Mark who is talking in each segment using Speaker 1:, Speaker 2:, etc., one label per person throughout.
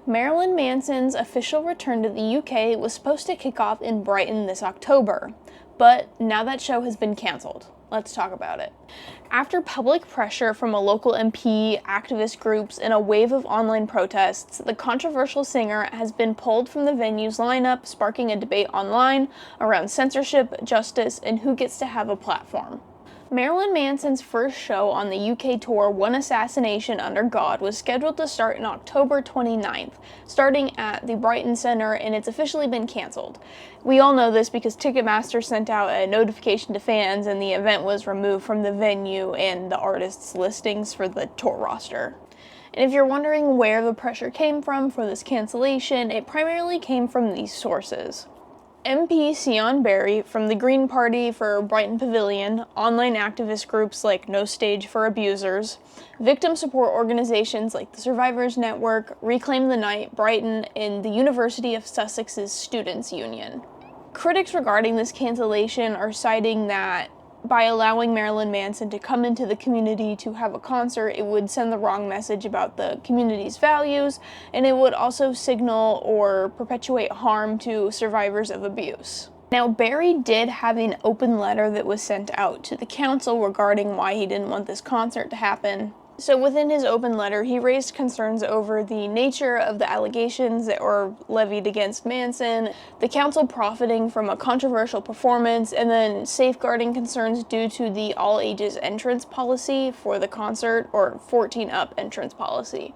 Speaker 1: Marilyn Manson's official return to the UK was supposed to kick off in Brighton this October, but now that show has been cancelled. Let's talk about it. After public pressure from a local MP, activist groups, and a wave of online protests, the controversial singer has been pulled from the venue's lineup, sparking a debate online around censorship, justice, and who gets to have a platform. Marilyn Manson's first show on the UK tour, One Assassination Under God, was scheduled to start on October 29th, starting at the Brighton Centre, and it's officially been cancelled. We all know this because Ticketmaster sent out a notification to fans and the event was removed from the venue and the artists' listings for the tour roster. And if you're wondering where the pressure came from for this cancellation, it primarily came from these sources. MP Siân Berry from the Green Party for Brighton Pavilion, online activist groups like No Stage for Abusers, victim support organizations like the Survivors Network, Reclaim the Night, Brighton, and the University of Sussex's Students' Union. Critics regarding this cancellation are citing that by allowing Marilyn Manson to come into the community to have a concert, it would send the wrong message about the community's values, and it would also signal or perpetuate harm to survivors of abuse. Now, Berry did have an open letter that was sent out to the council regarding why he didn't want this concert to happen. So within his open letter, he raised concerns over the nature of the allegations that were levied against Manson, the council profiting from a controversial performance, and then safeguarding concerns due to the all-ages entrance policy for the concert, or 14-up entrance policy.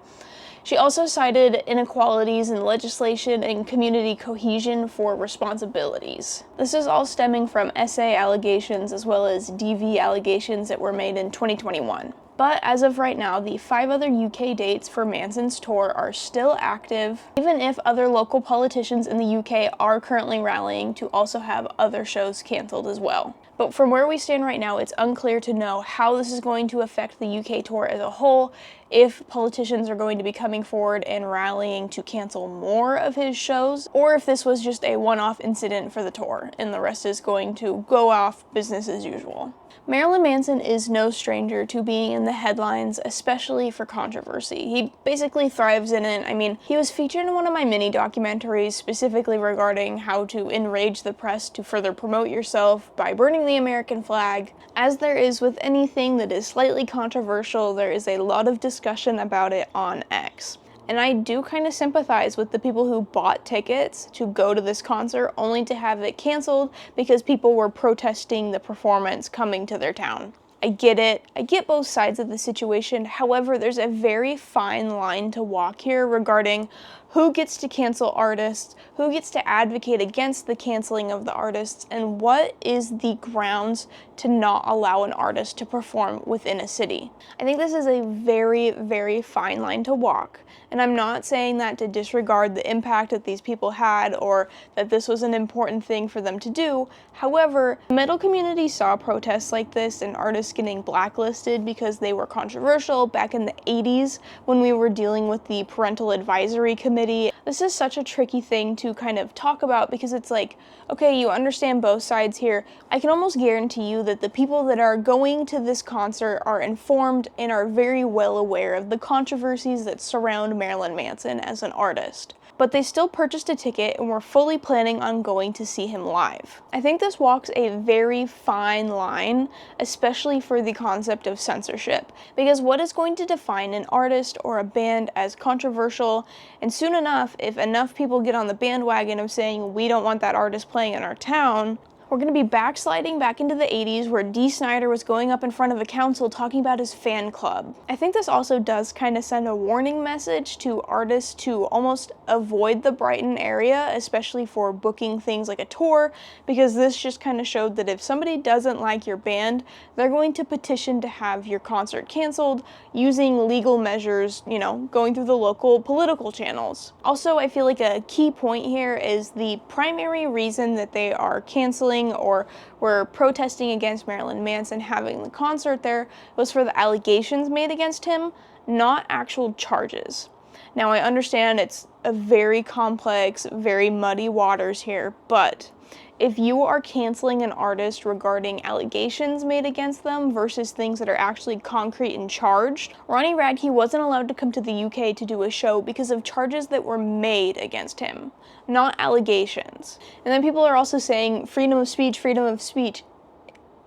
Speaker 1: She also cited inequalities in legislation and community cohesion for responsibilities. This is all stemming from SA allegations as well as DV allegations that were made in 2021. But as of right now, the 5 other UK dates for Manson's tour are still active, even if other local politicians in the UK are currently rallying to also have other shows cancelled as well. But from where we stand right now, it's unclear to know how this is going to affect the UK tour as a whole, if politicians are going to be coming forward and rallying to cancel more of his shows, or if this was just a one-off incident for the tour and the rest is going to go off business as usual. Marilyn Manson is no stranger to being in the headlines, especially for controversy. He basically thrives in it. I mean, he was featured in one of my mini documentaries specifically regarding how to enrage the press to further promote yourself by burning the American flag. As there is with anything that is slightly controversial, there is a lot of discussion about it on X. And I do kind of sympathize with the people who bought tickets to go to this concert only to have it canceled because people were protesting the performance coming to their town. I get it. I get both sides of the situation. However, there's a very fine line to walk here regarding who gets to cancel artists, who gets to advocate against the canceling of the artists, and what is the grounds to not allow an artist to perform within a city. I think this is a very, very fine line to walk. And I'm not saying that to disregard the impact that these people had or that this was an important thing for them to do. However, the metal community saw protests like this and artists getting blacklisted because they were controversial back in the 80s when we were dealing with the Parental Advisory Committee. This is such a tricky thing to kind of talk about because it's like, okay, you understand both sides here. I can almost guarantee you that the people that are going to this concert are informed and are very well aware of the controversies that surround Marilyn Manson as an artist. But they still purchased a ticket and were fully planning on going to see him live. I think this walks a very fine line, especially for the concept of censorship, because what is going to define an artist or a band as controversial, and soon enough, if enough people get on the bandwagon of saying we don't want that artist playing in our town, we're going to be backsliding back into the 80s where Dee Snider was going up in front of a council talking about his fan club. I think this also does kind of send a warning message to artists to almost avoid the Brighton area, especially for booking things like a tour, because this just kind of showed that if somebody doesn't like your band, they're going to petition to have your concert canceled using legal measures, going through the local political channels. Also, I feel like a key point here is the primary reason that they are canceling or were protesting against Marilyn Manson having the concert there was for the allegations made against him, not actual charges. Now, I understand it's a very complex, very muddy waters here, but if you are canceling an artist regarding allegations made against them versus things that are actually concrete and charged, Ronnie Radke wasn't allowed to come to the UK to do a show because of charges that were made against him, not allegations. And then people are also saying freedom of speech, freedom of speech.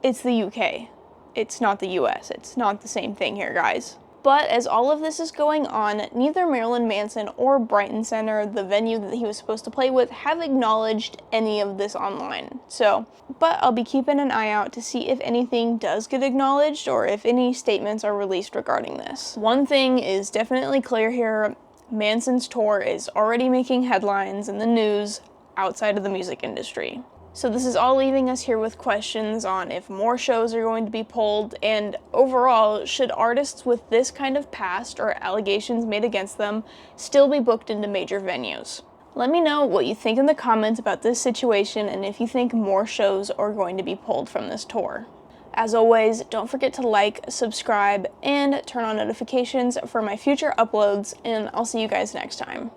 Speaker 1: It's the UK. It's not the US. It's not the same thing here, guys. But as all of this is going on, neither Marilyn Manson or Brighton Centre, the venue that he was supposed to play with, have acknowledged any of this online. But I'll be keeping an eye out to see if anything does get acknowledged or if any statements are released regarding this. One thing is definitely clear here: Manson's tour is already making headlines in the news outside of the music industry. So this is all leaving us here with questions on if more shows are going to be pulled, and overall, should artists with this kind of past or allegations made against them still be booked into major venues? Let me know what you think in the comments about this situation and if you think more shows are going to be pulled from this tour. As always, don't forget to like, subscribe, and turn on notifications for my future uploads, and I'll see you guys next time.